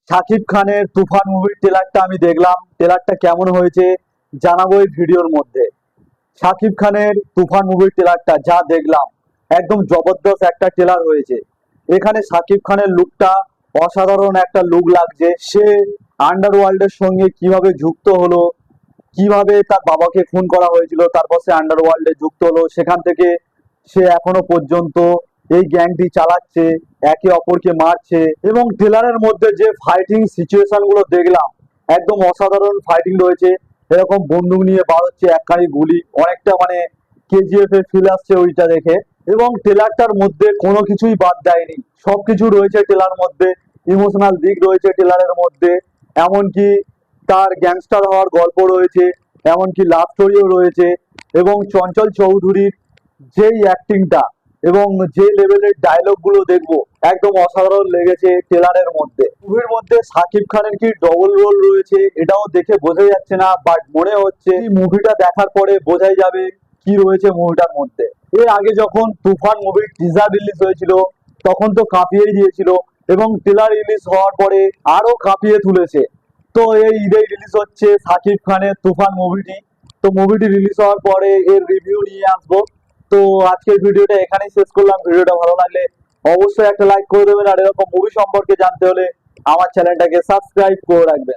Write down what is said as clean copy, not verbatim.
শাকিব খানের তুফান মুভির ট্রেলারটা আমি দেখলাম। ট্রেলারটা কেমন হয়েছে জানাবো এই ভিডিওর মধ্যে। শাকিব খানের তুফান মুভির ট্রেলারটা যা দেখলাম, একদম জবরদস্ত একটা ট্রেলার হয়েছে। এখানে শাকিব খানের লুকটা অসাধারণ একটা লুক লাগছে। সে আন্ডারওয়ার্ল্ডের সঙ্গে কিভাবে যুক্ত হলো, কিভাবে তার বাবাকে খুন করা হয়েছিল, তারপর সে আন্ডারওয়ার্ল্ডে যুক্ত হলো, সেখান থেকে সে এখনো পর্যন্ত এই গ্যাংটি চালাচ্ছে, একে অপরকে মারছে। এবং ট্রেলারের মধ্যে যে ফাইটিং সিচুয়েশন গুলো দেখলাম, একদম অসাধারণ ফাইটিং রয়েছে। এরকম বন্দুক নিয়ে বার হচ্ছে একখানি গুলি, অনেকটা মানে কেজিএফ এর ফিল আসছে ওইটা দেখে। এবং ট্রেলারটার মধ্যে কোনো কিছুই বাদ দেয়নি, সবকিছু রয়েছে ট্রেলার মধ্যে। ইমোশনাল দিক রয়েছে ট্রেলারের মধ্যে, এমনকি তার গ্যাংস্টার হওয়ার গল্প রয়েছে, এমনকি লাভ স্টোরিও রয়েছে। এবং চঞ্চল চৌধুরীর যেই অ্যাক্টিংটা এবং যে লেভেলের ডায়লগ গুলো দেখবো, একদম অসাধারণ লেগেছে ট্রেলারের মধ্যে। মুভির মধ্যে শাকিব খানের কি ডবল রোল রয়েছে এটাও দেখে বোঝা যাচ্ছে না, বাট মনে হচ্ছে এই মুভিটা দেখার পরে বোঝাই যাবে কি রয়েছে মুভিটার মধ্যে। এর আগে যখন তুফান মুভির টিজার রিলিজ হয়েছিল তখন তো কাঁপিয়েই দিয়েছিল, এবং ট্রেলার রিলিজ হওয়ার পরে আরো কাঁপিয়ে তুলেছে। তো এই ঈদেই রিলিজ হচ্ছে শাকিব খানের তুফান মুভিটি। তো মুভিটি রিলিজ হওয়ার পরে এর রিভিউ নিয়ে আসবো। তো আজকের ভিডিওটা এখানেই শেষ করলাম। ভিডিওটা ভালো লাগলে অবশ্যই একটা লাইক করে দেবেন, আর এরকম মুভি সম্পর্কে জানতে হলে আমার চ্যানেলটাকে সাবস্ক্রাইব করে রাখবেন।